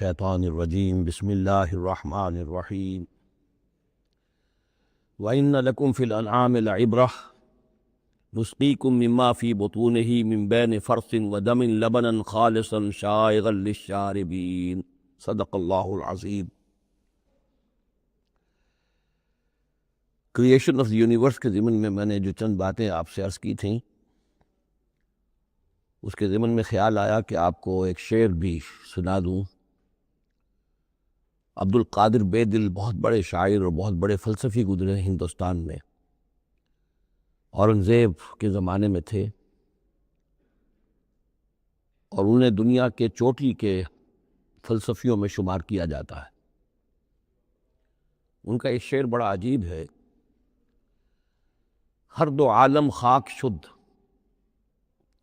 الشیطان الرجیم بسم اللہ الرحمن الرحیم وَإِنَّ لَكُمْ فِي الْأَنْعَامِ لَعِبْرَةً نُسْقِيكُم مِّمَّا فِي بُطُونِهِ مِن بَيْنِ فَرْثٍ وَدَمٍ لَبَنًا خَالِصًا شَائِغًا لِلشَّارِبِينَ صدق اللہ العظیم۔ کریشن آف دی یونیورس کے ضمن میں نے جو چند باتیں آپ سے عرض کی تھیں، اس کے ضمن میں خیال آیا کہ آپ کو ایک شعر بھی سنا دوں۔ عبد القادر بے دل بہت بڑے شاعر اور بہت بڑے فلسفی گزرے ہندوستان میں، اورنگزیب کے زمانے میں تھے اور انہیں دنیا کے چوٹی کے فلسفیوں میں شمار کیا جاتا ہے۔ ان کا ایک شعر بڑا عجیب ہے: ہر دو عالم خاک شد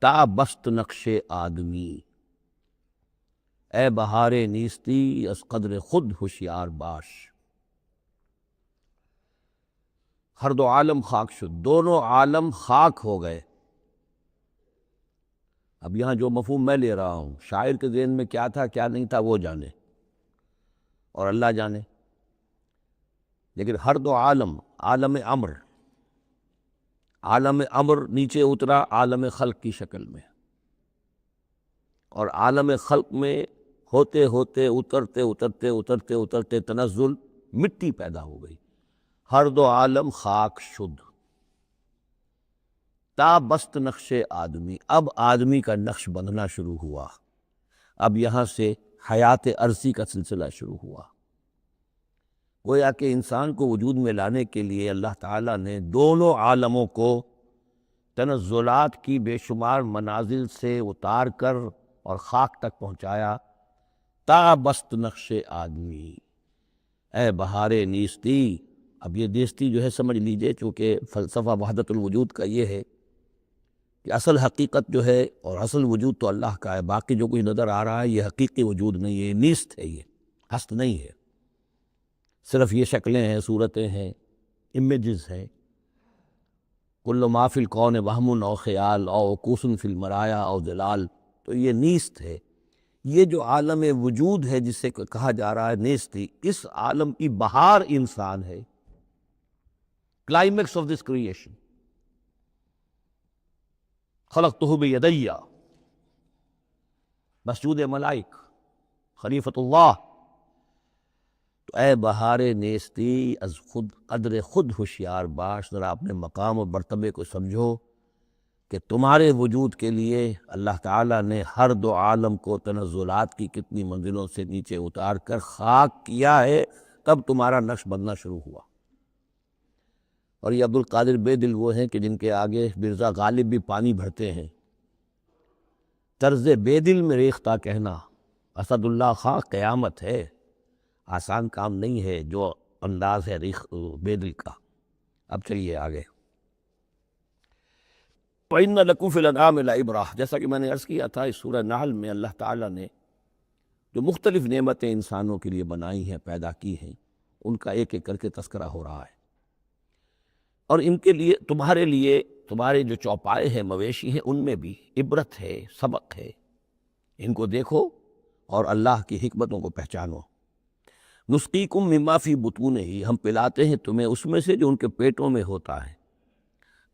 تا بست نقش آدمی، اے بہار نیستی از قدر خود ہوشیار باش۔ ہر دو عالم خاک شد، دونوں عالم خاک ہو گئے۔ اب یہاں جو مفہوم میں لے رہا ہوں، شاعر کے ذہن میں کیا تھا کیا نہیں تھا وہ جانے اور اللہ جانے، لیکن ہر دو عالم، عالم امر، عالم امر نیچے اترا عالم خلق کی شکل میں، اور عالم خلق میں ہوتے ہوتے اترتے اترتے اترتے اترتے تنزل مٹی پیدا ہو گئی۔ ہر دو عالم خاک شد تا بست نقش آدمی، اب آدمی کا نقش بندھنا شروع ہوا، اب یہاں سے حیات ارضی کا سلسلہ شروع ہوا۔ گویا کہ انسان کو وجود میں لانے کے لیے اللہ تعالیٰ نے دونوں عالموں کو تنزلات کی بے شمار منازل سے اتار کر اور خاک تک پہنچایا۔ تا بست نقش آدمی، اے بہار نیستی۔ اب یہ نیستی جو ہے سمجھ لیجئے، چونکہ فلسفہ وحدت الوجود کا یہ ہے کہ اصل حقیقت جو ہے اور اصل وجود تو اللہ کا ہے، باقی جو کوئی نظر آ رہا ہے یہ حقیقی وجود نہیں ہے، یہ نیست ہے، یہ ہست نہیں ہے، صرف یہ شکلیں ہیں، صورتیں ہیں، امیجز ہیں۔ کل ما فی الکون وہم او خیال او عکوس فی المرایا او ظلال، تو یہ نیست ہے۔ یہ جو عالم وجود ہے جسے کہا جا رہا ہے نیستی، اس عالم کی بہار انسان ہے، کلائمیکس آف دس کریشن۔ خلقتہ بیدی، مسجود ملائک، خلیفۃ اللہ۔ تو اے بہار نیستی از خود قدر خود ہوشیار باش، ذرا اپنے مقام اور مرتبے کو سمجھو کہ تمہارے وجود کے لیے اللہ تعالیٰ نے ہر دو عالم کو تنزلات کی کتنی منزلوں سے نیچے اتار کر خاک کیا ہے، تب تمہارا نقش بننا شروع ہوا۔ اور یہ عبد القادر بے دل وہ ہیں کہ جن کے آگے مرزا غالب بھی پانی بھرتے ہیں۔ طرز بے دل میں ریختہ کہنا اسد اللہ خاں قیامت ہے، آسان کام نہیں ہے جو انداز ہے بے دل کا۔ اب چلیے آگے۔ وَإِنَّ لَكُمْ فِي الْأَنْعَامِ لَعِبْرَةً، جیسا کہ میں نے عرض کیا تھا، اس سورہ نحل میں اللہ تعالیٰ نے جو مختلف نعمتیں انسانوں کے لیے بنائی ہیں، پیدا کی ہیں، ان کا ایک ایک کر کے تذکرہ ہو رہا ہے، اور ان کے لیے تمہارے جو چوپائے ہیں، مویشی ہیں، ان میں بھی عبرت ہے، سبق ہے۔ ان کو دیکھو اور اللہ کی حکمتوں کو پہچانو۔ نسقیکم مما فی بطونہ، ہم پلاتے ہیں تمہیں اس میں سے جو ان کے پیٹوں میں ہوتا ہے۔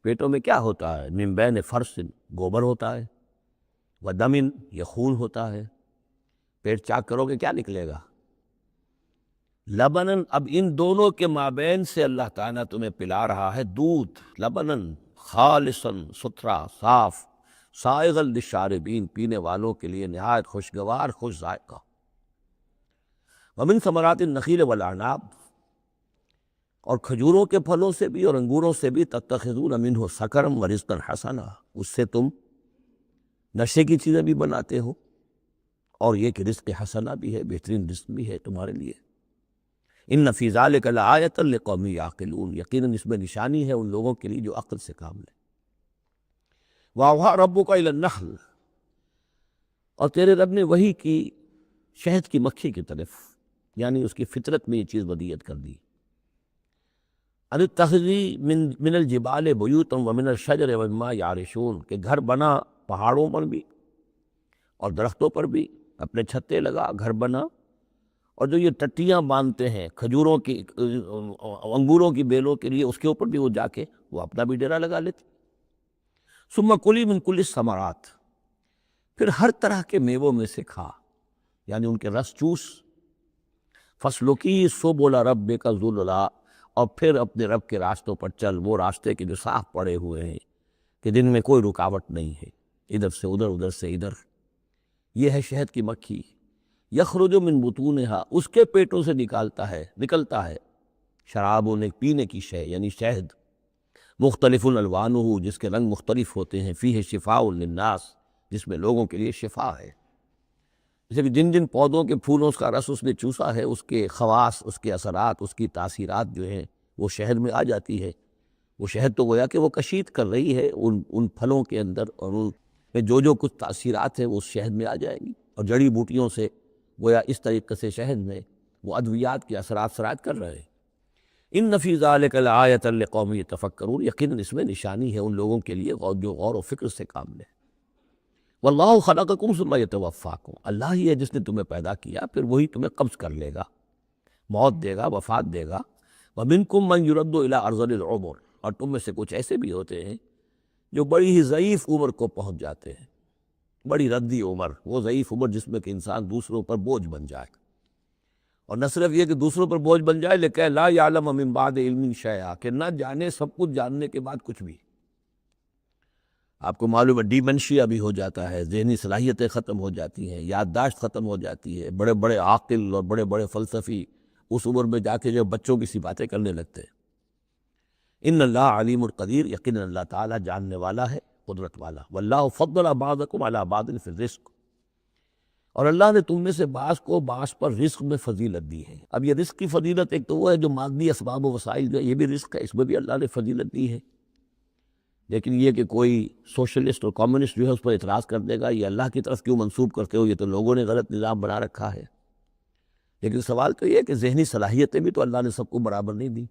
پیٹوں میں کیا ہوتا ہے؟ من بین فرث، گوبر ہوتا ہے، ودم، یہ خون ہوتا ہے۔ پیٹ چاک کرو گے کیا نکلے گا؟ لبنن، اب ان دونوں کے مابین سے اللہ تعالیٰ تمہیں پلا رہا ہے دودھ، لبنن خالصاً، ستھرا، صاف، سائغا للشاربین، پینے والوں کے لیے نہایت خوشگوار، خوش ذائقہ۔ ومن ثمرات النخیل والاعناب، اور کھجوروں کے پھلوں سے بھی اور انگوروں سے بھی، تتخذون منہ سکرا ورزقا حسنا، اس سے تم نشے کی چیزیں بھی بناتے ہو، اور یہ کہ رزق حسنا بھی ہے، بہترین رزق بھی ہے تمہارے لیے۔ ان فی ذلک لآیۃ لقوم یعقلون، یقیناً اس میں نشانی ہے ان لوگوں کے لیے جو عقل سے کام لیں۔ وَأَوْحَىٰ رَبُّكَ إِلَى النَّحْلِ، اور تیرے رب نے وحی کی شہد کی مکھی کی طرف، یعنی اس کی فطرت میں یہ چیز ودیعت کر دی۔ ان اتخذی من الجبال بیوتا ومن الشجر ومما یعرشون، کہ گھر بنا پہاڑوں پر بھی اور درختوں پر بھی، اپنے چھتے لگا، گھر بنا اور جو یہ ٹٹیاں باندھتے ہیں کھجوروں کی انگوروں کی بیلوں کے لیے، اس کے اوپر بھی وہ جا کے وہ اپنا بھی ڈیرا لگا لیتے۔ ثم کلی من کل الثمرات، پھر ہر طرح کے میووں میں سے کھا، یعنی ان کے رس چوس۔ فسلکی سبل ربک ذللا، اور پھر اپنے رب کے راستوں پر چل، وہ راستے کے جو صاف پڑے ہوئے ہیں کہ جن میں کوئی رکاوٹ نہیں ہے، ادھر سے ادھر، ادھر سے ادھر۔ یہ ہے شہد کی مکھی، یخرج من بطونہا، اس کے پیٹوں سے نکلتا ہے شراب پینے کی شے، یعنی شہد، مختلف الوانہ، جس کے رنگ مختلف ہوتے ہیں، فیہ شفاء للناس، جس میں لوگوں کے لیے شفا ہے۔ جیسے کہ جن جن پودوں کے پھولوں کا رس اس نے چوسا ہے، اس کے خواص، اس کے اثرات، اس کی تاثیرات جو ہیں وہ شہد میں آ جاتی ہے۔ وہ شہد تو گویا کہ وہ کشید کر رہی ہے ان پھلوں کے اندر، اور ان میں جو کچھ تاثیرات ہیں وہ اس شہد میں آ جائیں گی، اور جڑی بوٹیوں سے گویا اس طریقے سے شہد میں وہ ادویات کے اثرات سرایت کر رہے ہیں۔ ان فی ذلک لآیۃ لقوم یتفکرون، یقیناً اس میں نشانی ہے ان لوگوں کے لیے جو غور و فکر سے کام لیں۔ واللہ خلقکم ثم یتوفاکم، اللہ ہی ہے جس نے تمہیں پیدا کیا، پھر وہی تمہیں قبض کر لے گا، موت دے گا، وفات دے گا۔ ومنکم من یرد الی ارذل العمر، اور تم میں سے کچھ ایسے بھی ہوتے ہیں جو بڑی ہی ضعیف عمر کو پہنچ جاتے ہیں، بڑی ردی عمر، وہ ضعیف عمر جس میں کہ انسان دوسروں پر بوجھ بن جائے، اور نہ صرف یہ کہ دوسروں پر بوجھ بن جائے، لیکن لا یعلم من بعد علم شیئا، کہ نہ جانے سب کچھ جاننے کے بعد کچھ بھی۔ آپ کو معلوم ہے ڈیمنشیا بھی ہو جاتا ہے، ذہنی صلاحیتیں ختم ہو جاتی ہیں، یادداشت ختم ہو جاتی ہے، بڑے بڑے عاقل اور بڑے بڑے فلسفی اس عمر میں جا کے جو بچوں کی سی باتیں کرنے لگتے ہیں۔ ان اللہ علیم القدیر، یقیناً اللہ تعالیٰ جاننے والا ہے، قدرت والا۔ واللہ فضل بعضکم علی بعض فی الرزق، اور اللہ نے تم میں سے بعض کو بعض پر رزق میں فضیلت دی ہے۔ اب یہ رزق کی فضیلت ایک تو وہ ہے جو مادی اسباب و وسائل جو ہے، یہ بھی رزق ہے، اس میں بھی اللہ نے فضیلت دی ہے۔ لیکن یہ کہ کوئی سوشلسٹ اور کمیونسٹ جو ہے اس پر اعتراض کر دے گا، یہ اللہ کی طرف کیوں منسوب کرتے ہو، یہ تو لوگوں نے غلط نظام بنا رکھا ہے۔ لیکن سوال تو یہ ہے کہ ذہنی صلاحیتیں بھی تو اللہ نے سب کو برابر نہیں دی،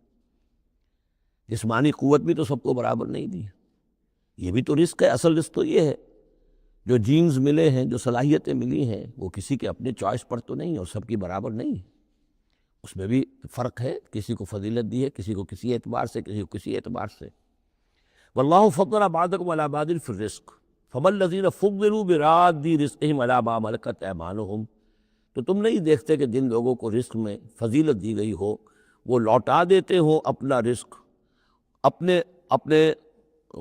جسمانی قوت بھی تو سب کو برابر نہیں دی، یہ بھی تو رزق ہے۔ اصل رزق تو یہ ہے جو جینز ملے ہیں، جو صلاحیتیں ملی ہیں، وہ کسی کے اپنے چوائس پر تو نہیں، اور سب کی برابر نہیں، اس میں بھی فرق ہے، کسی کو فضیلت دی ہے، کسی کو کسی اعتبار سے، کسی کو کسی اعتبار سے۔ واللہ فضل بعضکم علی بعض فی الرزق فما الذین فضلوا براد رزقہم علی ما ملکت ایمانہم، تو تم نہیں دیکھتے کہ جن لوگوں کو رزق میں فضیلت دی گئی ہو وہ لوٹا دیتے ہو اپنا رزق اپنے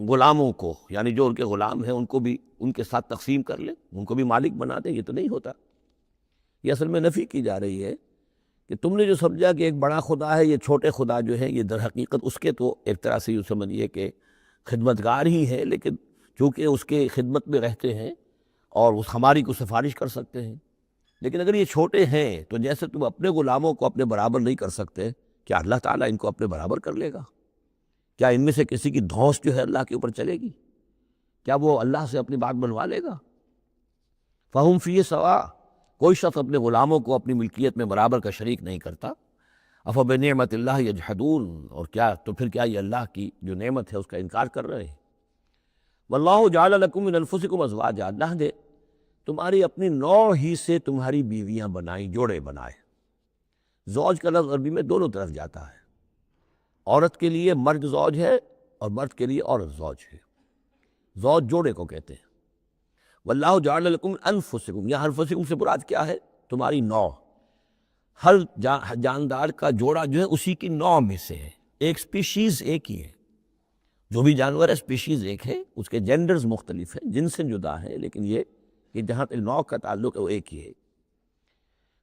غلاموں کو، یعنی جو ان کے غلام ہیں ان کو بھی ان کے ساتھ تقسیم کر لیں، ان کو بھی مالک بنا دیں۔ یہ تو نہیں ہوتا، یہ اصل میں نفی کی جا رہی ہے کہ تم نے جو سمجھا کہ ایک بڑا خدا ہے، یہ چھوٹے خدا جو ہے، یہ در حقیقت اس کے تو ایک طرح سے یوں سمجھیے کہ خدمتگار ہی ہے، لیکن چونکہ اس کے خدمت میں رہتے ہیں اور اس ہماری کو سفارش کر سکتے ہیں۔ لیکن اگر یہ چھوٹے ہیں تو جیسے تم اپنے غلاموں کو اپنے برابر نہیں کر سکتے، کیا اللہ تعالیٰ ان کو اپنے برابر کر لے گا؟ کیا ان میں سے کسی کی دھونس جو ہے اللہ کے اوپر چلے گی؟ کیا وہ اللہ سے اپنی بات بنوا لے گا؟ فہم فیہ سوا، کوئی شخص اپنے غلاموں کو اپنی ملکیت میں برابر کا شریک نہیں کرتا۔ افبنعمت اللہ یجحدون، اور کیا تو پھر کیا یہ اللہ کی جو نعمت ہے اس کا انکار کر رہے ہیں۔ واللہ جعل لکم من انفسکم ازواجا، اللہ نے تمہاری اپنی نوع ہی سے تمہاری بیویاں بنائیں، جوڑے بنائے۔ زوج کا لفظ عربی میں دونوں طرف جاتا ہے، عورت کے لیے مرد زوج ہے اور مرد کے لیے عورت زوج ہے، زوج جوڑے کو کہتے ہیں۔ واللہ جعل لکم انفسکم، یہاں انفسکم سے مراد کیا ہے؟ تمہاری نوع، ہر جاندار کا جوڑا جو ہے اسی کی نوع میں سے ہے، ایک سپیشیز ایک ہی ہے، جو بھی جانور ہے سپیشیز ایک ہے، اس کے جینڈرز مختلف ہیں، جن سے جدا ہے، لیکن یہ کہ جہاں تک نوع کا تعلق ہے وہ ایک ہی ہے۔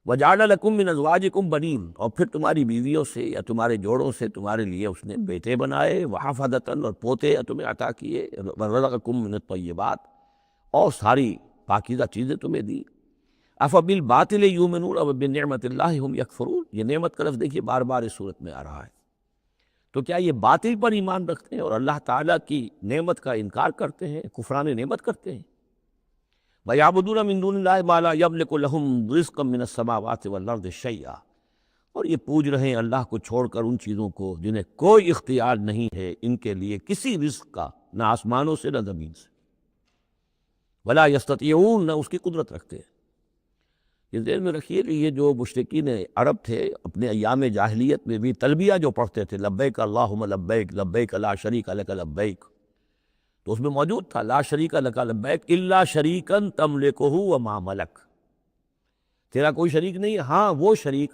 وَجَعَلَ لَكُم مِّنْ أَزْوَاجِكُمْ بَنِينَ، اور پھر تمہاری بیویوں سے یا تمہارے جوڑوں سے تمہارے لیے اس نے بیٹے بنائے، وَحَفَدَةً، اور پوتے تمہیں عطا کیے، وَرَزَقَكُم مِّنَ الطَّيِّبَاتِ، اور ساری پاکیزہ چیزیں تمہیں دی۔ أَفَبِالْبَاطِلِ يُؤْمِنُونَ وَبِنِعْمَةِ اللَّهِ هُمْ يَكْفُرُونَ، یہ نعمت کا لفظ دیکھیے بار بار اس صورت میں آ رہا ہے۔ تو کیا یہ باطل پر ایمان رکھتے ہیں اور اللہ تعالیٰ کی نعمت کا انکار کرتے ہیں، کفران نعمت کرتے ہیں؟ وَيَعْبُدُونَ مِن دُونِ اللَّهِ مَا لَا يَمْلِكُ لَهُمْ رِزْقًا مِّنَ السَّمَاوَاتِ وَالْأَرْضِ شَيْئًا، اور یہ پوج رہے ہیں اللہ کو چھوڑ کر ان چیزوں کو جنہیں کوئی اختیار نہیں ہے ان کے لیے کسی رزق کا، نہ آسمانوں سے نہ زمین سے۔ وَلَا يَسْتَطِيعُونَ، نہ اس کی قدرت رکھتے ہیں۔ یہ ذہن میں رکھیے کہ یہ جو مشرکین عرب تھے اپنے ایام جاہلیت میں بھی تلبیہ جو پڑھتے تھے لبیک اللہم لبیک لبیک لا شریک لک لبیک، تو اس میں موجود تھا لا شریک لک لبیک الا شریکا تملکہ وما ملک، تیرا کوئی شریک نہیں، ہاں وہ شریک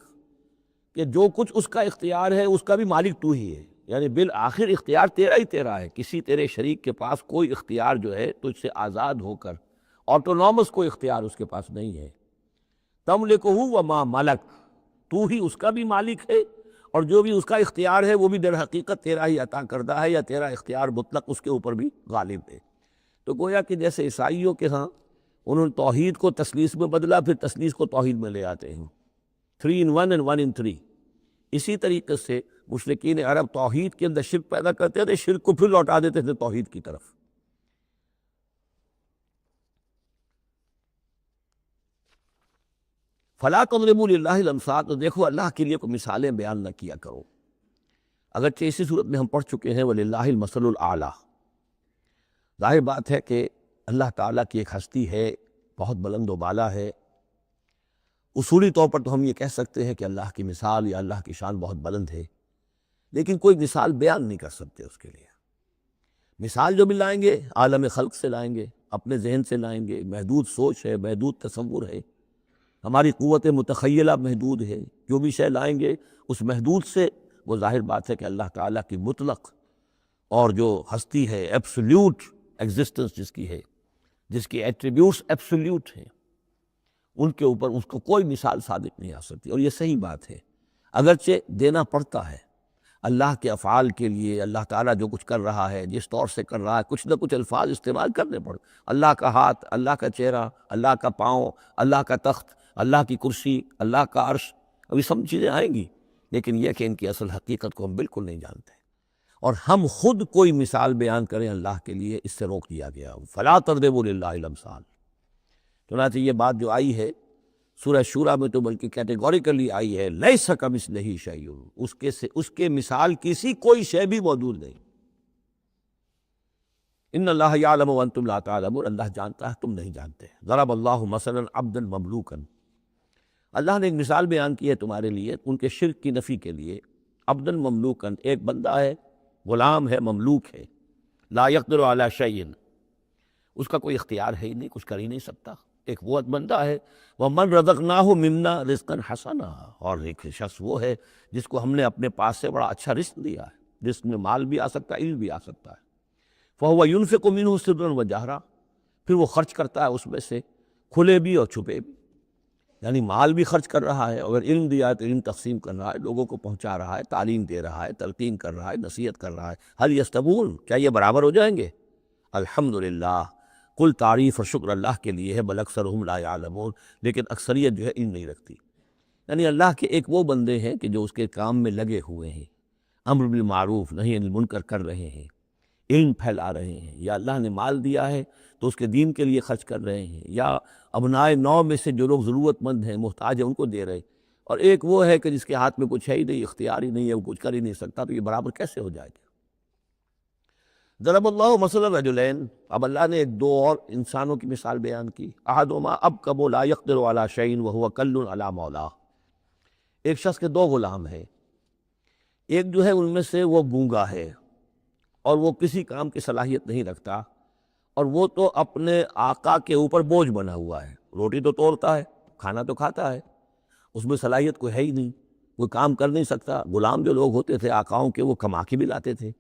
کہ جو کچھ اس کا اختیار ہے اس کا بھی مالک تو ہی ہے، یعنی بالآخر اختیار تیرا ہی تیرا ہے، کسی تیرے شریک کے پاس کوئی اختیار جو ہے تجھ سے آزاد ہو کر آٹونومس کوئی اختیار اس کے پاس نہیں ہے۔ تملکہ وما ملک، تو ہی اس کا بھی مالک ہے اور جو بھی اس کا اختیار ہے وہ بھی در حقیقت تیرا ہی عطا کردہ ہے، یا تیرا اختیار مطلق اس کے اوپر بھی غالب ہے۔ تو گویا کہ جیسے عیسائیوں کے ہاں انہوں نے توحید کو تثلیث میں بدلا، پھر تثلیث کو توحید میں لے آتے ہیں، 3 in 1 and 1 in 3، اسی طریقے سے مشرکین عرب توحید کے اندر شرک پیدا کرتے تھے، شرک کو پھر لوٹا دیتے تھے توحید کی طرف۔ فلا تضربوا للہ الامثال، تو دیکھو اللہ کے لیے کوئی مثالیں بیان نہ کیا کرو، اگرچہ اسی صورت میں ہم پڑھ چکے ہیں وَلِلَّهِ الْمَثَلُ الْأَعْلَىٰ، ظاہر بات ہے کہ اللہ تعالیٰ کی ایک ہستی ہے، بہت بلند و بالا ہے، اصولی طور پر تو ہم یہ کہہ سکتے ہیں کہ اللہ کی مثال یا اللہ کی شان بہت بلند ہے، لیکن کوئی مثال بیان نہیں کر سکتے اس کے لیے۔ مثال جو بھی لائیں گے عالم خلق سے لائیں گے، اپنے ذہن سے لائیں گے، محدود سوچ ہے، محدود تصور ہے، ہماری قوت متخیلہ محدود ہے، جو بھی شے لائیں گے اس محدود سے، وہ ظاہر بات ہے کہ اللہ تعالیٰ کی مطلق اور جو ہستی ہے ایبسلیوٹ ایگزسٹنس جس کی ہے، جس کی ایٹریبیوٹس ایبسلیوٹ ہیں، ان کے اوپر اس کو کوئی مثال صادق نہیں آ سکتی، اور یہ صحیح بات ہے، اگرچہ دینا پڑتا ہے اللہ کے افعال کے لیے۔ اللہ تعالیٰ جو کچھ کر رہا ہے، جس طور سے کر رہا ہے، کچھ نہ کچھ الفاظ استعمال کرنے پڑ، اللہ کا ہاتھ، اللہ کا چہرہ، اللہ کا پاؤں، اللہ کا تخت، اللہ کی کرسی، اللہ کا عرش، ابھی سب چیزیں آئیں گی، لیکن یہ کہ ان کی اصل حقیقت کو ہم بالکل نہیں جانتے، اور ہم خود کوئی مثال بیان کریں اللہ کے لیے اس سے روک دیا گیا۔ فلا تضربوا للہ الامثال، چنانچہ یہ بات جو آئی ہے سورہ شورى میں تو بلکہ کیٹیگوریکلی آئی ہے لیس کمثلہ شیء، اس کے مثال کسی کوئی شے بھی موجود نہیں۔ ان اللہ یعلم وانتم لا تعلمون، اللہ جانتا ہے تم نہیں جانتے۔ ضرب اللہ مثلا عبدا مملوکا، اللہ نے ایک مثال بیان کی ہے تمہارے لیے ان کے شرک کی نفی کے لیے۔ عبدا مملوکا، ایک بندہ ہے، غلام ہے، مملوک ہے، لا یقدر علی شیء، اس کا کوئی اختیار ہے ہی نہیں، کچھ کر ہی نہیں سکتا، ایک وہ بندہ ہے۔ وَمَنْ رَزَقْنَاهُ مِنَّا رِزْقًا حَسَنًا، اور ایک شخص وہ ہے جس کو ہم نے اپنے پاس سے بڑا اچھا رزق دیا ہے، رزق میں مال بھی آ سکتا ہے، علم بھی آ سکتا ہے۔ فَهُوَ يُنْفِقُ مِنْهُ سِرًّا وَجَهْرًا، پھر وہ خرچ کرتا ہے اس میں سے کھلے بھی اور چھپے بھی، یعنی مال بھی خرچ کر رہا ہے، اگر علم دیا ہے تو علم تقسیم کر رہا ہے، لوگوں کو پہنچا رہا ہے، تعلیم دے رہا ہے، تلقین کر رہا ہے، نصیحت کر رہا ہے۔ هل يستوون، کیا یہ برابر ہو جائیں گے؟ الحمدللہ، کل تعریف اور شکر اللہ کے لیے ہے، بل اکثرہم لا یعلمون، لیکن اکثریت جو ہے علم نہیں رکھتی۔ یعنی اللہ کے ایک وہ بندے ہیں کہ جو اس کے کام میں لگے ہوئے ہیں، امر بالمعروف نہی عن المنکر کر رہے ہیں، علم پھیلا رہے ہیں، یا اللہ نے مال دیا ہے تو اس کے دین کے لیے خرچ کر رہے ہیں، یا ابنائے نو میں سے جو لوگ ضرورت مند ہیں، محتاج ہیں، ان کو دے رہے ہیں، اور ایک وہ ہے کہ جس کے ہاتھ میں کچھ ہے ہی نہیں، اختیار ہی نہیں ہے، وہ کچھ کر ہی نہیں سکتا، تو یہ برابر کیسے ہو جائے گا؟ ضرب اللہ مثلا رجلین، اب اللہ نے ایک دو اور انسانوں کی مثال بیان کی۔ احدہما ابکم لا یقدر علی شیء وہو کل علی مولاه، ایک شخص کے دو غلام ہیں، ایک جو ہے ان میں سے وہ گونگا ہے اور وہ کسی کام کی صلاحیت نہیں رکھتا، اور وہ تو اپنے آقا کے اوپر بوجھ بنا ہوا ہے، روٹی تو توڑتا ہے، کھانا تو کھاتا ہے، اس میں صلاحیت کوئی ہے ہی نہیں، کوئی کام کر نہیں سکتا۔ غلام جو لوگ ہوتے تھے آقاؤں کے، وہ کما کے بھی لاتے تھے،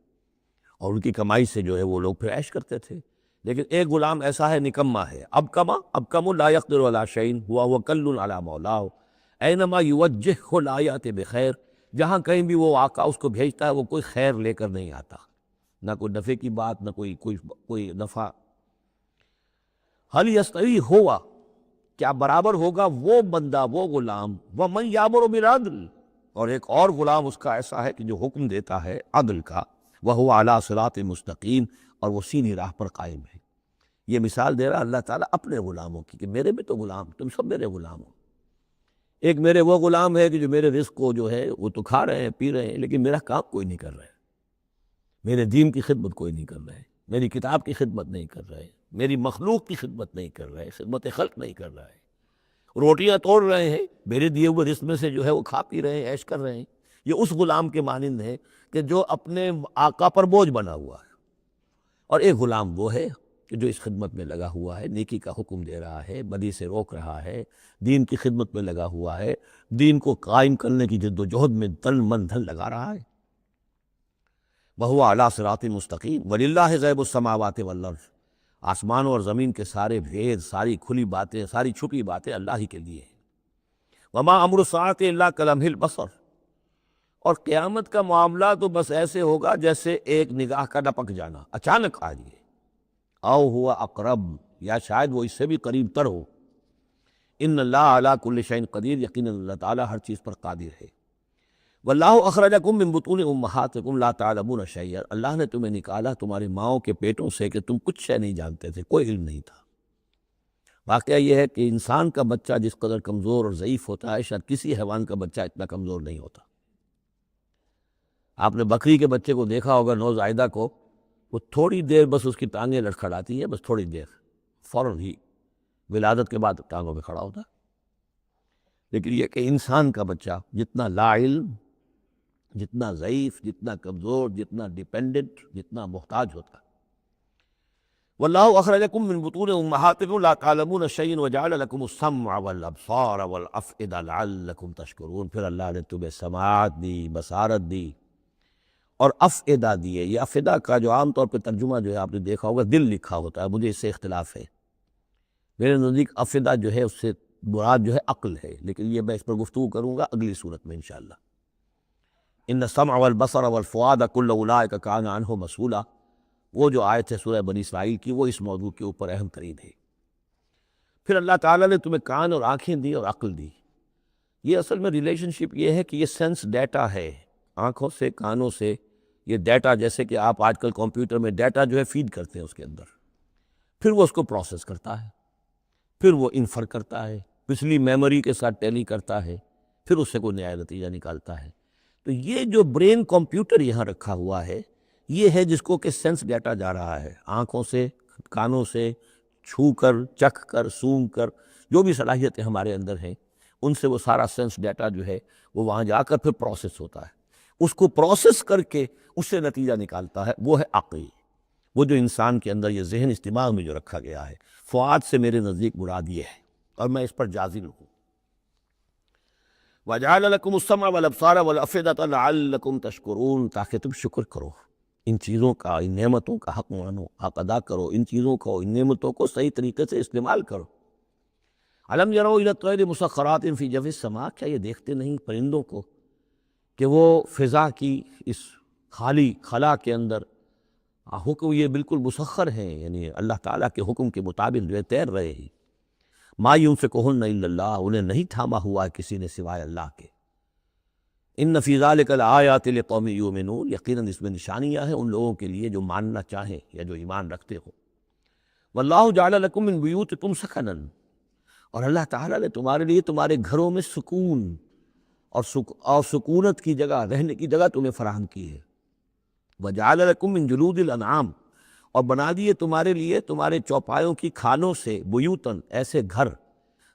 اور ان کی کمائی سے جو ہے وہ لوگ پھر عیش کرتے تھے۔ لیکن ایک غلام ایسا ہے، نکما ہے، ابکم لا یقدر علی شیء وہو کل علی مولاه، اینما یوجہہ لا یأتی بخیر، جہاں کہیں بھی وہ آقا اس کو بھیجتا ہے وہ کوئی خیر لے کر نہیں آتا، نہ کوئی نفع کی بات، نہ کوئی نفع۔ حل یستوی ہوا، کیا برابر ہوگا وہ بندہ، وہ غلام، ومن یامر بالعدل، اور ایک اور غلام اس کا ایسا ہے کہ جو حکم دیتا ہے عدل کا، وہو علی صراط مستقیم، اور وہ سیدھی راہ پر قائم ہے۔ یہ مثال دے رہا اللہ تعالیٰ اپنے غلاموں کی کہ میرے بھی تو غلام، تم سب میرے غلام ہو۔ ایک میرے وہ غلام ہے کہ جو میرے رزق کو جو ہے وہ تو کھا رہے ہیں، پی رہے ہیں، لیکن میرا کام کوئی نہیں کر رہے، میرے دین کی خدمت کوئی نہیں کر رہے، میری کتاب کی خدمت نہیں کر رہے، میری مخلوق کی خدمت نہیں کر رہے، خدمت خلق نہیں کر رہے، روٹیاں توڑ رہے ہیں، میرے دیے ہوئے رزق میں سے جو ہے وہ کھا پی رہے ہیں، عیش کر رہے ہیں۔ یہ اس غلام کے مانند ہے کہ جو اپنے آقا پر بوجھ بنا ہوا ہے، اور ایک غلام وہ ہے کہ جو اس خدمت میں لگا ہوا ہے، نیکی کا حکم دے رہا ہے، بدی سے روک رہا ہے، دین کی خدمت میں لگا ہوا ہے، دین کو قائم کرنے کی جد و جہد میں تن من دھن لگا رہا ہے۔ وَهُوَ عَلَىٰ صِرَاطٍ مُسْتَقِيمٍ وَلِلَّهِ غَيْبُ السَّمَاوَاتِ وَالْأَرْضِ، آسمانوں اور زمین کے سارے بھید، ساری کھلی باتیں، ساری چھپی باتیں اللہ ہی کے لیے ہیں۔ وَمَا أَمْرُ السَّاعَةِ إِلَّا كَلَمْحِ الْبَصَرِ، اور قیامت کا معاملہ تو بس ایسے ہوگا جیسے ایک نگاہ کا ڈپک جانا، اچانک آ جائے، او ہوا اقرب، یا شاید وہ اس سے بھی قریب تر ہو۔ ان اللہ علی کل شیء قدیر، یقیناً اللہ تعالیٰ ہر چیز پر قادر ہے۔ واللہ اخرجکم من بطون امہاتکم لا تعلمون شیئا، اللہ نے تمہیں نکالا تمہاری ماؤں کے پیٹوں سے کہ تم کچھ شے نہیں جانتے تھے، کوئی علم نہیں تھا۔ واقعہ یہ ہے کہ انسان کا بچہ جس قدر کمزور اور ضعیف ہوتا ہے، شاید کسی حیوان کا بچہ اتنا کمزور نہیں ہوتا۔ آپ نے بکری کے بچے کو دیکھا ہوگا، نوزائیدہ کو، وہ تھوڑی دیر بس اس کی ٹانگیں لڑکھڑاتی ہیں، بس تھوڑی دیر، فوراً ہی ولادت کے بعد ٹانگوں پہ کھڑا ہوتا ہے۔ لیکن یہ کہ انسان کا بچہ جتنا لا علم، جتنا ضعیف، جتنا کمزور، جتنا ڈیپینڈنٹ، جتنا محتاج ہوتا ہے۔ واللہ اخرجکم من بطون امہاتکم لا تعلمون شیئا وجعل لکم السمع والابصار والافئدہ لعلکم تشکرون، پھر اللہ نے تمہیں سماعت دی، بصارت دی اور افئدہ دیے۔ یہ افئدہ کا جو عام طور پہ ترجمہ جو ہے آپ نے دیکھا ہوگا دل لکھا ہوتا ہے، مجھے اس سے اختلاف ہے۔ میرے نزدیک افئدہ جو ہے اس سے مراد جو ہے عقل ہے، لیکن یہ میں اس پر گفتگو کروں گا اگلی صورت میں انشاءاللہ۔ ان السمع والبصر والفؤاد کل اولئک کان عنہ مسئولا، وہ جو آیت ہے سورہ بنی اسرائیل کی، وہ اس موضوع کے اوپر اہم ترین ہے۔ پھر اللہ تعالیٰ نے تمہیں کان اور آنکھیں دی اور عقل دی۔ یہ اصل میں ریلیشن شپ یہ ہے کہ یہ سینس ڈیٹا ہے، آنکھوں سے، کانوں سے، یہ ڈیٹا، جیسے کہ آپ آج کل کمپیوٹر میں ڈیٹا جو ہے فیڈ کرتے ہیں اس کے اندر، پھر وہ اس کو پروسیس کرتا ہے، پھر وہ انفر کرتا ہے، پچھلی میموری کے ساتھ ٹیلی کرتا ہے، پھر اس سے کوئی نیا نتیجہ نکالتا ہے۔ تو یہ جو برین کمپیوٹر یہاں رکھا ہوا ہے، یہ ہے جس کو کہ سینس ڈیٹا جا رہا ہے، آنکھوں سے، کانوں سے، چھو کر، چکھ کر، سونگھ کر، جو بھی صلاحیتیں ہمارے اندر ہیں، ان سے وہ سارا سینس ڈیٹا جو ہے وہ وہاں جا کر پھر پروسیس ہوتا ہے۔ اس کو پروسیس کر کے اس سے نتیجہ نکالتا ہے، وہ ہے عقل، وہ جو انسان کے اندر یہ ذہن اس دماغ میں جو رکھا گیا ہے۔ فؤاد سے میرے نزدیک مراد یہ ہے، اور میں اس پر جازم ہوں۔ وَجَعَلَ لَكُمُ السَّمْعَ وَالْأَبْصَارَ وَالْأَفْئِدَةَ لَعَلَّكُمْ تَشْكُرُونَ، تاکہ تم شکر کرو، ان چیزوں کا، ان نعمتوں کا حق مانو، حق ادا کرو، ان چیزوں کو، ان نعمتوں کو صحیح طریقے سے استعمال کرو۔ أَلَمْ يَرَوْا إِلَى الطَّيْرِ مُسَخَّرَاتٍ فِي جَوِّ السَّمَاءِ، کیا یہ دیکھتے نہیں پرندوں کو کہ وہ فضا کی اس خالی خلا کے اندر حکم، یہ بالکل مسخر ہیں، یعنی اللہ تعالیٰ کے حکم کے مطابق جو ہے تیر رہے ہیں۔ مَا يُنفِقُهُنَّ إِلَّا اللَّهُ، انہیں نہیں تھاما ہوا ہے کسی نے سوائے اللہ کے۔ إِنَّ فِي ذَلِكَ لَآيَاتٍ لِقَوْمٍ يُؤْمِنُونَ، یقیناً اس میں نشانیاں ہیں ان لوگوں کے لیے جو ماننا چاہیں یا جو ایمان رکھتے ہو۔ وَاللَّهُ جَعَلَ لَكُم مِّن بُيُوتِكُمْ سَكَنًا، اور اللہ تعالیٰ نے تمہارے لیے تمہارے گھروں میں سکون اور سکونت کی جگہ، رہنے کی جگہ تمہیں فراہم کی ہے۔ وَجَعَلَ لَكُم مِّن جُلُودِ الْأَنْعَامِ، اور بنا دیے تمہارے لیے تمہارے چوپایوں کی کھالوں سے، بیوتن، ایسے گھر،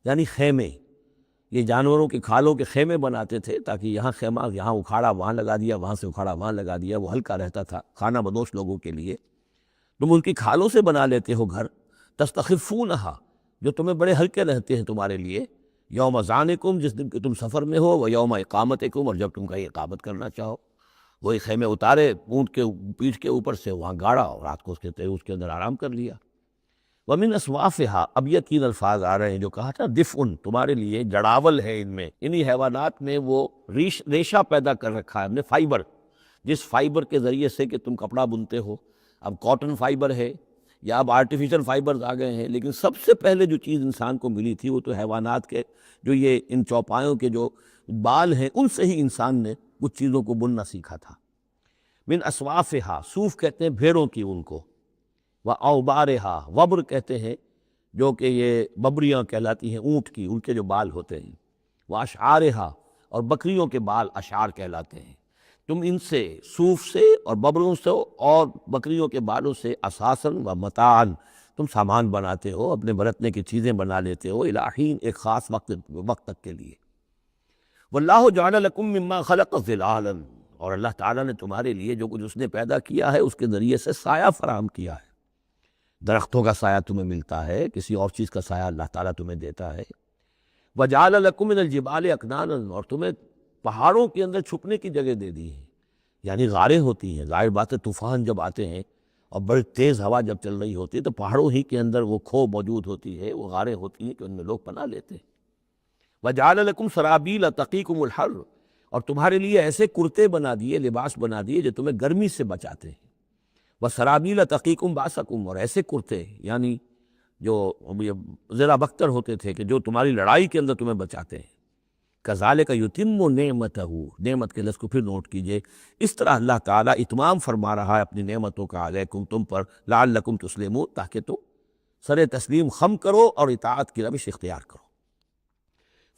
یعنی خیمے۔ یہ جانوروں کی کھالوں کے خیمے بناتے تھے تاکہ یہاں خیمہ، یہاں اکھاڑا وہاں لگا دیا، وہاں سے اکھاڑا وہاں لگا دیا، وہ ہلکا رہتا تھا خانہ بدوش لوگوں کے لیے۔ تم ان کی کھالوں سے بنا لیتے ہو گھر، تستخفونہا، جو تمہیں بڑے ہلکے رہتے ہیں تمہارے لیے، یوم ذانکم، جس دن کہ تم سفر میں ہو، و یوم اقامتکم، اور جب تم کہیں اقامت کرنا چاہو۔ وہی خیمے اتارے اونٹ کے پیٹھ کے اوپر سے، وہاں گاڑا اور رات کو اس کے اندر آرام کر لیا۔ وَمِنْ أَصْوَافِهَا، اب یہ تین الفاظ آ رہے ہیں جو کہا تھا دفء، تمہارے لیے جڑاول ہے ان میں، انہی حیوانات میں وہ ریشہ پیدا کر رکھا ہے ہم نے، فائبر، جس فائبر کے ذریعے سے کہ تم کپڑا بنتے ہو۔ اب کاٹن فائبر ہے یا اب آرٹیفیشل فائبرز آ گئے ہیں، لیکن سب سے پہلے جو چیز انسان کو ملی تھی وہ تو حیوانات کے جو یہ ان چوپایوں کے جو بال ہیں، ان سے ہی انسان نے کچھ چیزوں کو بننا سیکھا تھا۔ من اصوافہا، صوف کہتے ہیں بھیڑوں کی ان کو، واوبارہا، وبر کہتے ہیں جو کہ یہ ببریاں کہلاتی ہیں اونٹ کی، ان کے جو بال ہوتے ہیں، واشعارہا، اور بکریوں کے بال اشعار کہلاتے ہیں۔ تم ان سے، صوف سے اور ببروں سے اور بکریوں کے بالوں سے، اساساً و متاعاً، تم سامان بناتے ہو، اپنے برتنے کی چیزیں بنا لیتے ہو الہین ایک خاص وقت تک کے لیے۔ واللہ جعل لکم مما خلق ظلالا، اور اللہ تعالیٰ نے تمہارے لیے جو کچھ اس نے پیدا کیا ہے اس کے ذریعے سے سایہ فراہم کیا ہے۔ درختوں کا سایہ تمہیں ملتا ہے، کسی اور چیز کا سایہ اللہ تعالیٰ تمہیں دیتا ہے۔ وجعل لکم من الجبال اکنانا، اور تمہیں پہاڑوں کے اندر چھپنے کی جگہ دے دی ہے، یعنی غاریں ہوتی ہیں، ظاہر بات ہے طوفان جب آتے ہیں اور بڑی تیز ہوا جب چل رہی ہوتی ہے تو پہاڑوں ہی کے اندر وہ کھو موجود ہوتی ہے، وہ غاریں ہوتی ہیں کہ ان میں لوگ پناہ لیتے ہیں۔ وجعل لکم سرابیل تقیکم الحر، اور تمہارے لیے ایسے کرتے بنا دیے، لباس بنا دیے جو تمہیں گرمی سے بچاتے ہیں۔ وسرابیل تقیکم باسکم، اور ایسے کرتے یعنی جو ذرا بختر ہوتے تھے کہ جو تمہاری لڑائی کے اندر تمہیں بچاتے ہیں۔ کذالک یتم نعمتہ، نعمت کے لفظ کو پھر نوٹ کیجئے، اس طرح اللہ تعالیٰ اتمام فرما رہا ہے اپنی نعمتوں کا علیکم، تم پر، لعلکم تسلمون، تاکہ تم سر تسلیم خم کرو اور اطاعت کی روش اختیار کرو۔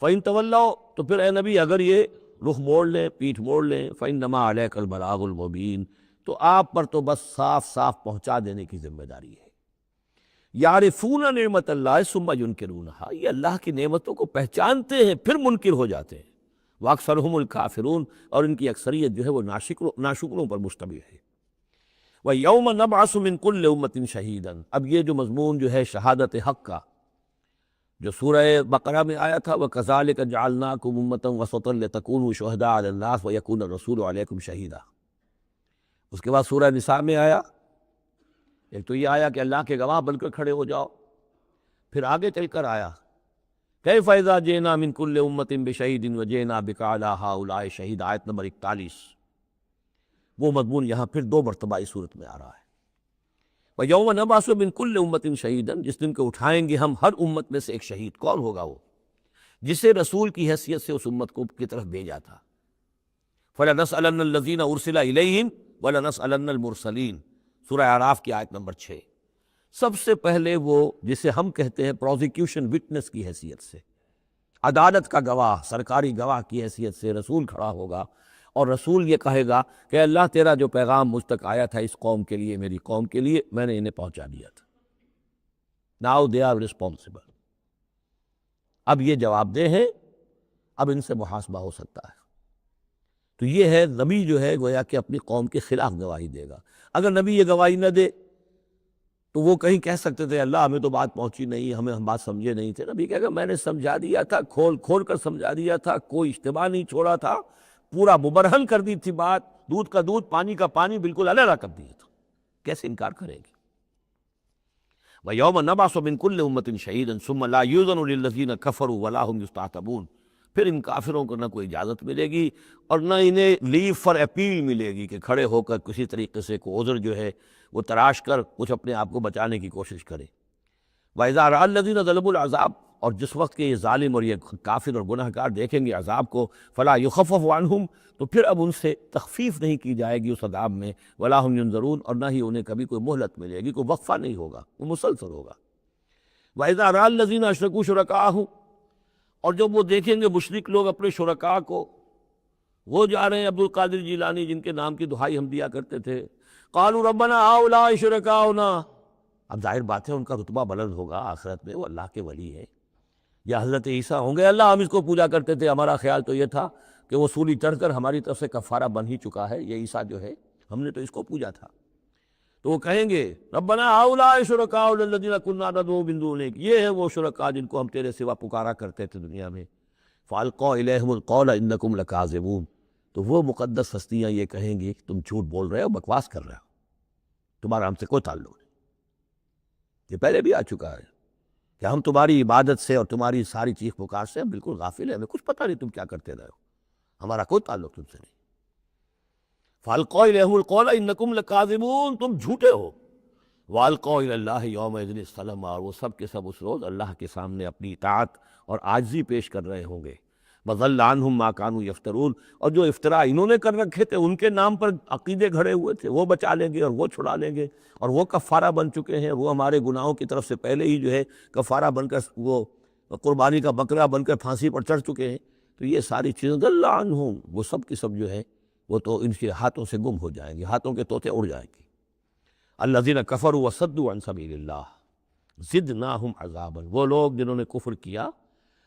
فَإِن تَوَلَّوْا، تو پھر اے نبی اگر یہ رخ موڑ لیں، پیٹھ موڑ لیں، فَإِنَّمَا عَلَيْكَ الْبَلَاغُ الْمُبِينُ، تو آپ پر تو بس صاف صاف پہنچا دینے کی ذمہ داری ہے۔ یعرفون نعمت اللہ ثم ینکرونہا، یہ اللہ کی نعمتوں کو پہچانتے ہیں پھر منکر ہو جاتے ہیں۔ واکثرہم الکافرون، اور ان کی اکثریت جو ہے وہ ناشکروں پر مشتمل ہے۔ وَيَوْمَ نَبْعَثُ مِن كُلِّ أُمَّةٍ شَهِيدًا، اب یہ جو مضمون جو ہے شہادت حق کا جو سورہ بقرہ میں آیا تھا، وَكَذَلِكَ جَعَلْنَاكُمْ أُمَّةً وَسَطًا لِتَكُونُوا شُهَدَاءَ عَلَى النَّاسِ وَيَكُونَ الرَّسُولُ عَلَيْكُمْ شَهِيدًا۔ اس کے بعد سورہ نساء میں آیا، ایک تو یہ آیا کہ اللہ کے گواہ بن کر کھڑے ہو جاؤ، پھر آگے چل کر آیا كَيْفَ إِذَا جِئْنَا مِن كُلِّ أُمَّةٍ بِشَهِيدٍ وَجِئْنَا بِكَ عَلَىٰ هَٰؤُلَاءِ شَهِيدًا، آیت نمبر 41۔ وہ مضمون یہاں پھر دو مرتبہ اس صورت میں آ رہا ہے۔ وَيَوْمَ نَبْعَثُ مِن كُلِّ أُمَّةٍ شَهِيدًا، جس دن کو اٹھائیں گے ہم ہر امت میں سے ایک شہید۔ کون ہوگا وہ؟ جسے رسول کی حیثیت سے اس امت کو کی طرف بھیجا تھا۔ فَلَنَسْأَلَنَّ الَّذِينَ أُرْسِلَ إِلَيْهِمْ وَلَنَسْأَلَنَّ الْمُرْسَلِينَ، سورہ اعراف کی آیت نمبر 6۔ سب سے پہلے وہ جسے ہم کہتے ہیں پروزیکیوشن وٹنس کی حیثیت سے، عدالت کا گواہ، سرکاری گواہ کی حیثیت سے رسول کھڑا ہوگا، اور رسول یہ کہے گا کہ اللہ تیرا جو پیغام مجھ تک آیا تھا اس قوم کے لیے، میری قوم کے لیے، میں نے انہیں پہنچا دیا تھا۔ Now they are responsible۔ اب یہ جواب دہ ہیں، اب ان سے محاسبہ ہو سکتا ہے۔ تو یہ ہے نبی جو ہے گویا کہ اپنی قوم کے خلاف گواہی دے گا۔ اگر نبی یہ گواہی نہ دے تو وہ کہیں کہہ سکتے تھے اللہ ہمیں تو بات پہنچی نہیں، ہم بات سمجھے نہیں تھے۔ نبی کہے گا میں نے سمجھا دیا تھا، کھول کھول کر سمجھا دیا تھا، کوئی اشتباہ نہیں چھوڑا تھا، پورا مبرہن کر دی تھی بات، دودھ کا دودھ پانی کا پانی بالکل علیحدہ کر دیا تھا۔ کیسے انکار کریں گے؟ وَيَوْمَ نَبْعَثُ مِن كُلِّ أُمَّةٍ شَهِيدًا ثُمَّ لَا يُؤْذَنُ لِلَّذِينَ كَفَرُوا وَلَا هُمْ يُسْتَعْتَبُونَ، پھر ان کافروں کو نہ کوئی اجازت ملے گی اور نہ انہیں لیو فار اپیل ملے گی کہ کھڑے ہو کر کسی طریقے سے کوئی عذر جو ہے وہ تراش کر کچھ اپنے آپ کو بچانے کی کوشش کرے۔ وَإِذَا رَأَى الَّذِينَ ظَلَمُوا الْعَذَابَ، اور جس وقت کہ یہ ظالم اور یہ کافر اور گناہ گار دیکھیں گے عذاب کو، فَلَا يُخَفَّفُ عَنْهُمْ، تو پھر اب ان سے تخفیف نہیں کی جائے گی اس عذاب میں، وَلَا هُمْ يُنظَرُونَ، اور نہ ہی انہیں کبھی کوئی مہلت ملے گی، کوئی وقفہ نہیں ہوگا، وہ مسلسل ہوگا۔ وَإِذَا رَأَى الَّذِينَ أَشْرَكُوا شُرَكَاءَهُمْ، اور جب وہ دیکھیں گے مشرک لوگ اپنے شرکاء کو، وہ جا رہے ہیں عبد القادر جیلانی جن کے نام کی دہائی ہم دیا کرتے تھے، قالوا ربنا هؤلاء شركاؤنا، اب ظاہر بات ہے ان کا رتبہ بلند ہوگا آخرت میں، وہ اللہ کے ولی ہے، یا حضرت عیسیٰ ہوں گے اللہ ہم اس کو پوجا کرتے تھے، ہمارا خیال تو یہ تھا کہ وہ سولی چڑھ کر ہماری طرف سے کفارہ بن ہی چکا ہے، یہ عیسیٰ جو ہے ہم نے تو اس کو پوجا تھا۔ تو وہ کہیں گے ربنا هؤلاء شركاؤنا الذين كنا ندعو من دونك، یہ ہے وہ شرکاء جن کو ہم تیرے سوا پکارا کرتے تھے دنیا میں۔ فَأَلْقَوْا إِلَيْهِمُ الْقَوْلَ إِنَّكُمْ لَكَاذِبُونَ، تو وہ مقدس ہستیاں یہ کہیں گی کہ تم جھوٹ بول رہے ہو، بکواس کر رہے ہو، تمہارا ہم سے کوئی تعلق نہیں۔ یہ پہلے بھی آ چکا ہے کہ ہم تمہاری عبادت سے اور تمہاری ساری چیخ پکار سے ہم بالکل غافل ہیں، ہمیں کچھ پتہ نہیں تم کیا کرتے رہے ہو، ہمارا کوئی تعلق تم سے نہیں۔ فَأَلْقَوْا إِلَيْهِمُ الْقَوْلَ إِنَّكُمْ لَكَاذِبُونَ، تم جھوٹے ہو۔ وَأَلْقَوْا إِلَى اللَّهِ يَوْمَئِذٍ السَّلَامَ، اور وہ سب کے سب اس روز اللہ کے سامنے اپنی اطاعت اور عاجزی پیش کر رہے ہوں گے۔ وَضَلَّ عَنْهُمْ مَا كَانُوا يَفْتَرُونَ، اور جو افطرا انہوں نے کر رکھے تھے، ان کے نام پر عقیدے گھڑے ہوئے تھے، وہ بچا لیں گے اور وہ چھڑا لیں گے، اور وہ کفارہ بن چکے ہیں، وہ ہمارے گناہوں کی طرف سے پہلے ہی جو ہے کفارہ بن کر وہ قربانی کا بکرا بن کر پھانسی پر چڑھ چکے ہیں۔ تو یہ ساری چیزیں ضل عنہم، وہ سب کی سب جو ہے وہ تو ان کے ہاتھوں سے گم ہو جائیں گے، ہاتھوں کے طوطے اڑ جائیں گے۔ الذین کفروا وصدوا عن سبیل اللہ، زدناہم عذابا، وہ لوگ جنہوں نے کفر کیا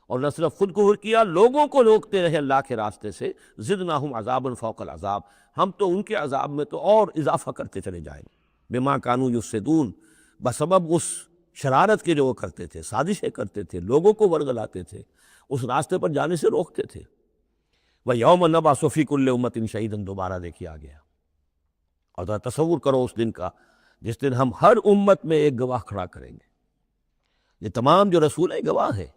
اور نہ صرف خود کفر کیا، لوگوں کو روکتے رہے اللہ کے راستے سے، زدناہم عذابا فوق العذاب، ہم تو ان کے عذاب میں تو اور اضافہ کرتے چلے جائیں گے، بما کانوا یفسدون، بسبب اس شرارت کے جو وہ کرتے تھے، سازشیں کرتے تھے، لوگوں کو ورگلاتے تھے، اس راستے پر جانے سے روکتے تھے۔ وَيَوْمَ نَبْعَثُ فِي كُلِّ أُمَّةٍ شَهِيدًا، دوبارہ دیکھیے آ گیا، اور ذرا تصور کرو اس دن کا جس دن ہم ہر امت میں ایک گواہ کھڑا کریں گے۔ یہ تمام جو رسول ہیں گواہ ہیں،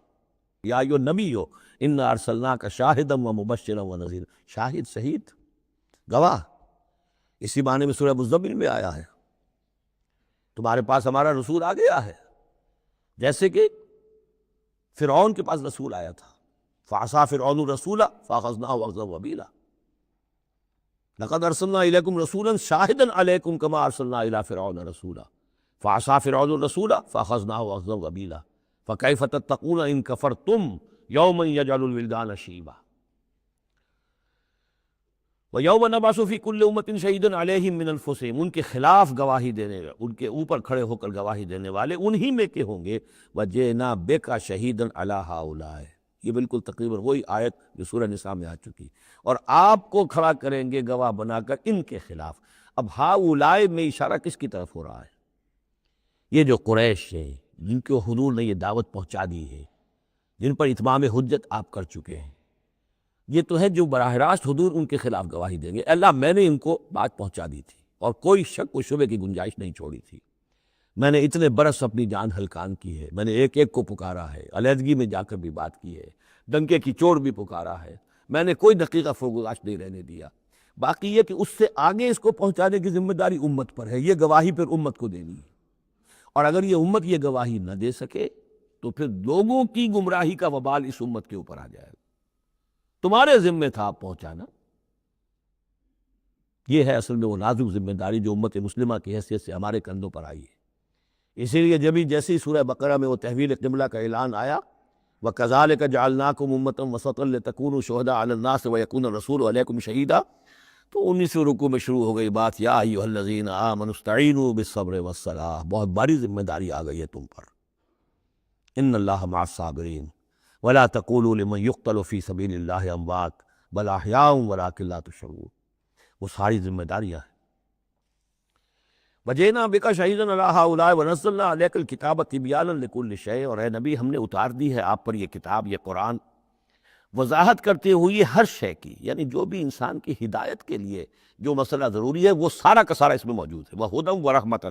یا ایھا النبی انا ارسلناک شاہدا ومبشرا ونذیرا، شاہد شہید گواہ، اسی معنی میں سورہ مزمل میں آیا ہے، تمہارے پاس ہمارا رسول آ گیا ہے، جیسے کہ فرعون کے پاس رسول آیا تھا، فعصا فرعون الرسول فاخذناہ اخذا وبیلا، لقد ارسلنا الیکم رسولا شاہدا علیکم کما ارسلنا الی فرعون رسولا فعصا فرعون الرسول فاخذناہ اخذا وبیلا فکیف تتقون ان کفرتم یوما یجعل الولدان شیبا وَيَوْمَ نَبْعَثُ فِي كُلِّ أُمَّةٍ شَهِيدًا عَلَيْهِمْ مِنْ أَنفُسِهِمْ، ان کے خلاف گواہی دینے، ان کے اوپر کھڑے ہو کر گواہی دینے والے انہی میں کے ہوں گے، وَجِئْنَا بِكَ شَهِيدًا عَلَىٰ هَٰؤُلَاءِ، یہ بالکل تقریباً وہی آیت جو سورہ نساء میں آ چکی، اور آپ کو کھڑا کریں گے گواہ بنا کر ان کے خلاف۔ اب ہؤلاء میں اشارہ کس کی طرف ہو رہا ہے؟ یہ جو قریش ہے، جن کو حضور نے یہ دعوت پہنچا دی ہے، جن پر اتمام حجت آپ کر چکے ہیں، یہ تو ہے جو براہ راست حضور ان کے خلاف گواہی دیں گے، اللہ میں نے ان کو بات پہنچا دی تھی اور کوئی شک و شبے کی گنجائش نہیں چھوڑی تھی، میں نے اتنے برس اپنی جان ہلکان کی ہے، میں نے ایک ایک کو پکارا ہے، علیحدگی میں جا کر بھی بات کی ہے، ڈنکے کی چوٹ بھی پکارا ہے، میں نے کوئی دقیقہ فوگزاش نہیں رہنے دیا، باقی یہ کہ اس سے آگے اس کو پہنچانے کی ذمہ داری امت پر ہے، یہ گواہی پھر امت کو دینی ہے، اور اگر یہ امت یہ گواہی نہ دے سکے تو پھر لوگوں کی گمراہی کا وبال اس امت کے اوپر آ جائے گا، تمہارے ذمہ تھا آپ پہنچانا۔ یہ ہے اصل میں وہ نازک ذمہ داری جو امت مسلمہ کی حیثیت سے ہمارے کندھوں پر آئی ہے، اسی لیے جبھی جیسی سورہ بقرہ میں وہ تحویل قبلہ کا اعلان آیا، وَكَذَلِكَ جَعَلْنَاكُمْ أُمَّةً وَسَطًا لِتَكُونُوا شُهَدَاءَ عَلَى النَّاسِ وَيَكُونَ الرَّسُولُ عَلَيْكُمْ شَهِيدًا، تو 19ویں رکوع میں شروع ہو گئی بات، یا ایھا الذین آمنوا استعینوا بالصبر والصلاۃ، بہت بڑی ذمہ داری آ گئی ہے تم پر، ان اللہ مع الصابرین ولا تقولوا لمن يقتل في سبيل الله اموات بل احیاء ولكن لا تشعرون، وہ ساری ذمہ داریاں ہیں۔ وجئنا بک شہیدا علی ہؤلاء ونزلنا علیک الکتاب تبیانا لکل شیء، اور اے نبی ہم نے اتار دی ہے آپ پر یہ کتاب، یہ قرآن، وضاحت کرتے ہوئے ہر شے کی، یعنی جو بھی انسان کی ہدایت کے لیے جو مسئلہ ضروری ہے وہ سارا کا سارا اس میں موجود ہے، وہدی ورحمۃ،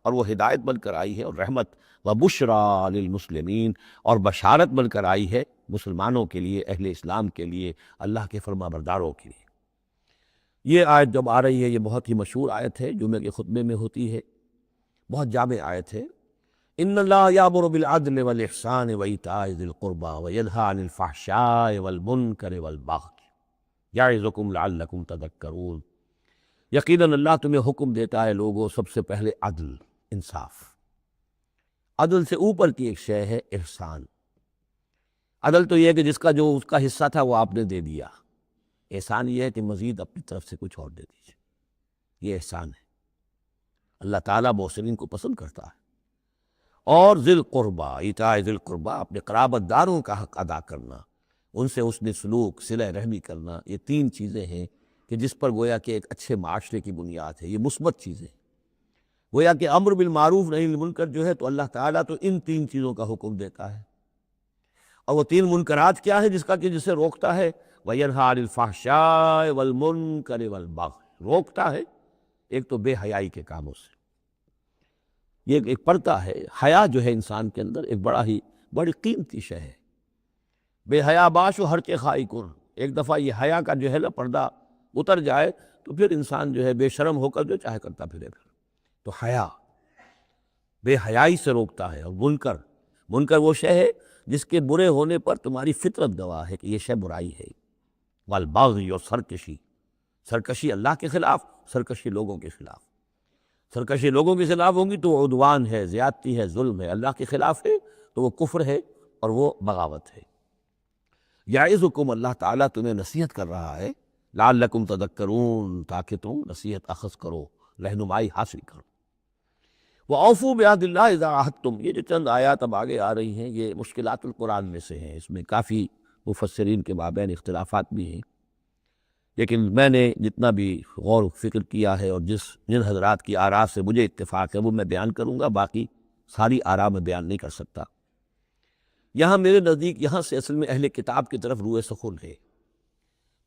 اور وہ ہدایت بن کر آئی ہے اور رحمت، وبشریٰ للمسلمین، اور بشارت بن کر آئی ہے مسلمانوں کے لیے، اہل اسلام کے لیے، اللہ کے فرما برداروں کے لیے۔ یہ آیت جب آ رہی ہے، یہ بہت ہی مشہور آیت ہے، جمعے کے خطبے میں ہوتی ہے، بہت جامع آیت ہے، ان اللہ یامر بالعدل والاحسان وایتاء ذی القربى وینہی عن الفحشاء والمنکر والبغی یعظکم لعلکم تذکرون، یقیناً اللہ تمہیں حکم دیتا ہے لوگوں سب سے پہلے عدل، انصاف، عدل سے اوپر کی ایک شے ہے احسان۔ عدل تو یہ ہے کہ جس کا جو اس کا حصہ تھا وہ آپ نے دے دیا، احسان یہ ہے کہ مزید اپنی طرف سے کچھ اور دے دیجیے، یہ احسان ہے، اللہ تعالیٰ محسنین کو پسند کرتا ہے۔ اور ذی القربیٰ، ایتاء ذی القربیٰ، اپنے قرابت داروں کا حق ادا کرنا، ان سے حسن سلوک، صلہ رحمی کرنا، یہ تین چیزیں ہیں کہ جس پر گویا کہ ایک اچھے معاشرے کی بنیاد ہے، یہ مثبت چیزیں، گویا کہ امر بالمعروف نہی عن المنکر جو ہے تو اللہ تعالیٰ تو ان تین چیزوں کا حکم دیتا ہے، اور وہ تین منکرات کیا ہے جس کا کہ جسے روکتا ہے، وَيَنْهَىٰ عَنِ الْفَحْشَاءِ وَالْمُنكَرِ وَالْبَغْيِ، روکتا ہے ایک تو بے حیائی کے کاموں سے، یہ ایک پردہ ہے، حیا جو ہے انسان کے اندر ایک بڑی قیمتی شے ہے، بے حیا باش و ہر کے خائی کن، ایک دفعہ یہ حیا کا جو ہے نا پردہ اتر جائے تو پھر انسان جو ہے بے شرم ہو کر جو چاہے کرتا پھرے گا، تو حیا بے حیائی سے روکتا ہے، اور منکر وہ شے ہے جس کے برے ہونے پر تمہاری فطرت گواہ ہے کہ یہ شے برائی ہے، والبغی، اور سرکشی اللہ کے خلاف، سرکشی لوگوں کے خلاف، سرکشی لوگوں کے خلاف ہوں گی تو وہ عدوان ہے، زیادتی ہے، ظلم ہے، اللہ کے خلاف ہے تو وہ کفر ہے اور وہ بغاوت ہے۔ یعظکم، اللہ تعالیٰ تمہیں نصیحت کر رہا ہے، لعلکم تذکرون، تاکہ تم نصیحت اخذ کرو، رہنمائی حاصل کرو۔ وَأَوْفُوا بِعَهْدِ اللَّهِ إِذَا عَاهَدتُّمْ، یہ جو چند آیات اب آگے آ رہی ہیں یہ مشکلات القرآن میں سے ہیں، اس میں کافی مفسرین کے مابین اختلافات بھی ہیں، لیکن میں نے جتنا بھی غور و فکر کیا ہے اور جن حضرات کی آراء سے مجھے اتفاق ہے وہ میں بیان کروں گا، باقی ساری آراء میں بیان نہیں کر سکتا۔ یہاں میرے نزدیک یہاں سے اصل میں اہل کتاب کی طرف روئے سخن ہے۔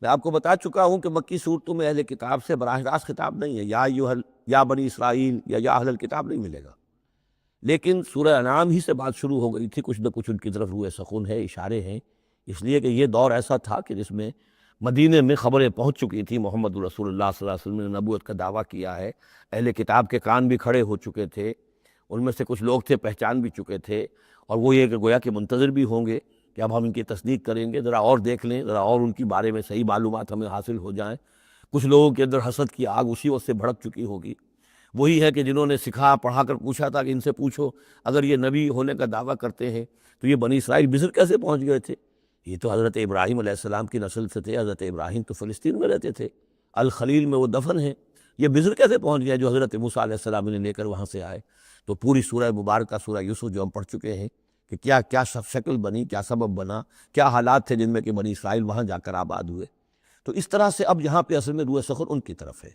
میں آپ کو بتا چکا ہوں کہ مکی صورتوں میں اہل کتاب سے براہ راست خطاب نہیں ہے، یا بنی اسرائیل یا اہل الکتاب نہیں ملے گا، لیکن سورہ انعام ہی سے بات شروع ہو گئی تھی، کچھ نہ کچھ ان کی طرف روئے سخن ہے، اشارے ہیں، اس لیے کہ یہ دور ایسا تھا کہ جس میں مدینے میں خبریں پہنچ چکی تھیں، محمد رسول اللہ صلی اللہ علیہ وسلم نے نبوت کا دعویٰ کیا ہے، اہل کتاب کے کان بھی کھڑے ہو چکے تھے، ان میں سے کچھ لوگ تھے پہچان بھی چکے تھے، اور وہ یہ کہ گویا کہ منتظر بھی ہوں گے کہ اب ہم ان کی تصدیق کریں گے، ذرا اور دیکھ لیں، ذرا اور ان کی بارے میں صحیح معلومات ہمیں حاصل ہو جائیں۔ کچھ لوگوں کے اندر حسد کی آگ اسی وقت سے بھڑک چکی ہوگی، وہی ہے کہ جنہوں نے سکھا پڑھا کر پوچھا تھا کہ ان سے پوچھو اگر یہ نبی ہونے کا دعویٰ کرتے ہیں تو یہ بنی اسرائیل مصر کیسے پہنچ گئے تھے؟ یہ تو حضرت ابراہیم علیہ السلام کی نسل سے تھے، حضرت ابراہیم تو فلسطین میں رہتے تھے، الخلیل میں وہ دفن ہیں، یہ مصر کیسے پہنچ گیا جو حضرت موسیٰ علیہ السلام نے لے کر وہاں سے آئے؟ تو پوری سورہ مبارکہ سورہ یوسف جو ہم پڑھ چکے ہیں کہ کیا کیا شکل بنی، کیا سبب بنا، کیا حالات تھے جن میں کہ بنی اسرائیل وہاں جا کر آباد ہوئے۔ تو اس طرح سے اب یہاں پہ اصل میں روئے سخن ان کی طرف ہے۔